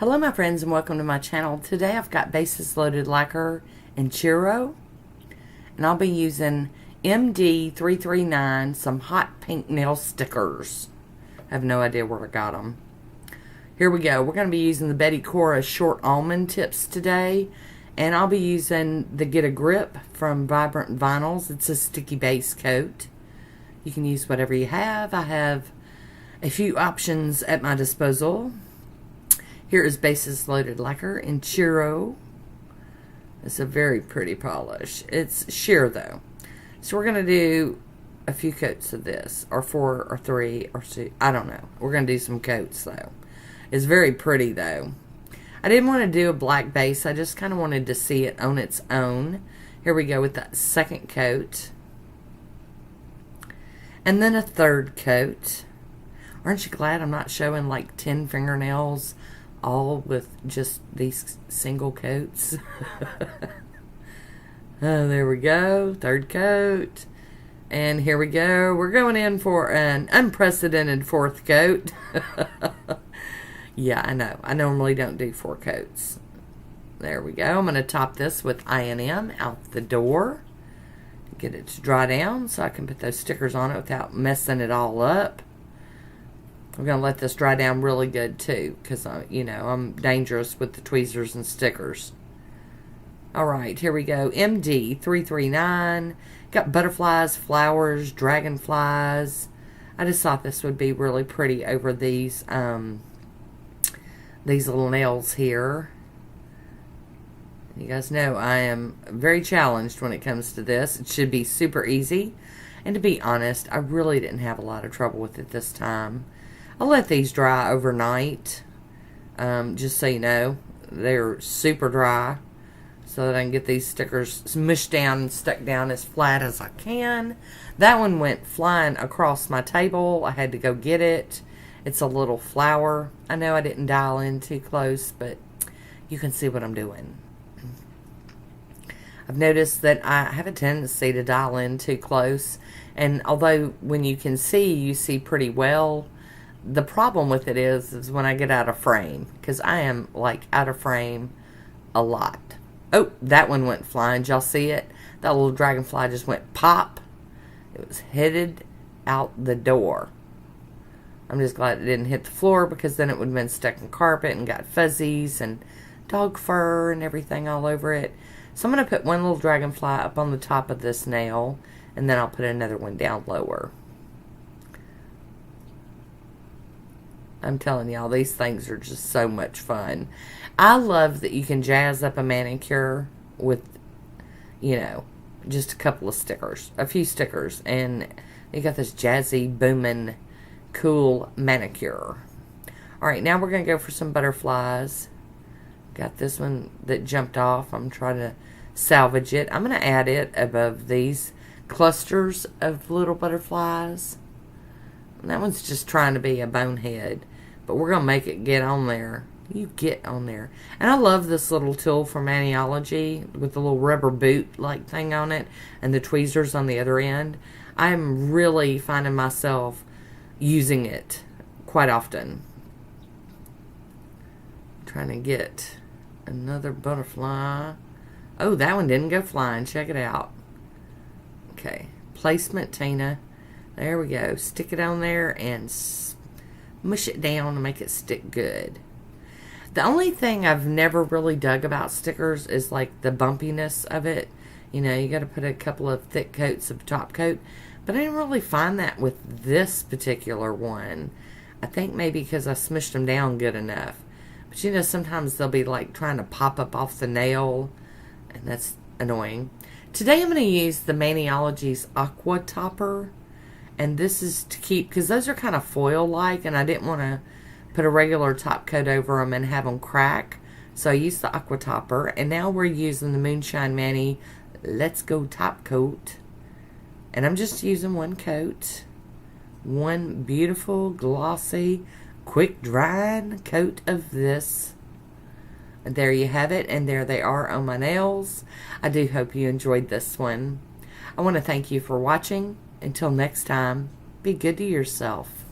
Hello my friends and welcome to my channel. Today I've got basis loaded lacquer Inchiro and I'll be using MD-339, some hot pink nail stickers. I have no idea where I got them. Here we go. We're going to be using the Betty Cora short almond tips today, and I'll be using the Get a Grip from Vibrant Vinyls. It's a sticky base coat. You can use whatever you have. I have a few options at my disposal. Here is basis loaded lacquer Inchiro. It's a very pretty polish. It's sheer though. So we're going to do a few coats of this, or 4 or 3 or 2. I don't know. We're going to do some coats though. It's very pretty though. I didn't want to do a black base. I just kind of wanted to see it on its own. Here we go with that second coat. And then a third coat. Aren't you glad I'm not showing like 10 fingernails all with just these single coats? Oh, there we go. Third coat. And here we go. We're going in for an unprecedented fourth coat. Yeah, I know. I normally don't do 4 coats. There we go. I'm going to top this with I&M out the door. Get it to dry down so I can put those stickers on it without messing it all up. I'm going to let this dry down really good too, because I'm dangerous with the tweezers and stickers. Alright, here we go. MD-339. Got butterflies, flowers, dragonflies. I just thought this would be really pretty over these little nails here. You guys know I am very challenged when it comes to this. It should be super easy. And to be honest, I really didn't have a lot of trouble with it this time. I'll let these dry overnight, just so you know. They're super dry, so that I can get these stickers smushed down and stuck down as flat as I can. That one went flying across my table. I had to go get it. It's a little flower. I know I didn't dial in too close, but you can see what I'm doing. I've noticed that I have a tendency to dial in too close, and although when you can see, you see pretty well, the problem with it is when I get out of frame, because I am like out of frame a lot. Oh, that one went flying. Did y'all see it? That little dragonfly just went pop. It was headed out the door. I'm just glad it didn't hit the floor, because then it would have been stuck in carpet and got fuzzies and dog fur and everything all over it. So I'm going to put one little dragonfly up on the top of this nail, and then I'll put another one down lower. I'm telling y'all, these things are just so much fun. I love that you can jazz up a manicure with, just a couple of stickers, a few stickers, and you got this jazzy, booming, cool manicure. Alright, now we're going to go for some butterflies. Got this one that jumped off. I'm trying to salvage it. I'm going to add it above these clusters of little butterflies. And that one's just trying to be a bonehead, but we're going to make it get on there. You get on there. And I love this little tool from Maniology with the little rubber boot like thing on it and the tweezers on the other end. I'm really finding myself using it quite often. Trying to get another butterfly. Oh, that one didn't go flying. Check it out. Okay. Placement, Tina. There we go. Stick it on there and mush it down to make it stick good. The only thing I've never really dug about stickers is like the bumpiness of it. You got to put a couple of thick coats of top coat. But I didn't really find that with this particular one. I think maybe because I smushed them down good enough. But sometimes they'll be like trying to pop up off the nail, and that's annoying. Today I'm going to use the Maniology's Aqua Topper, and this is to keep, because those are kind of foil-like, and I didn't want to put a regular top coat over them and have them crack, so I used the Aqua Topper, and now we're using the Moonshine Mani Let's Go Top Coat, and I'm just using one coat, one beautiful, glossy, quick drying coat of this. And there you have it, and there they are on my nails. I do hope you enjoyed this one. I want to thank you for watching. Until next time, be good to yourself.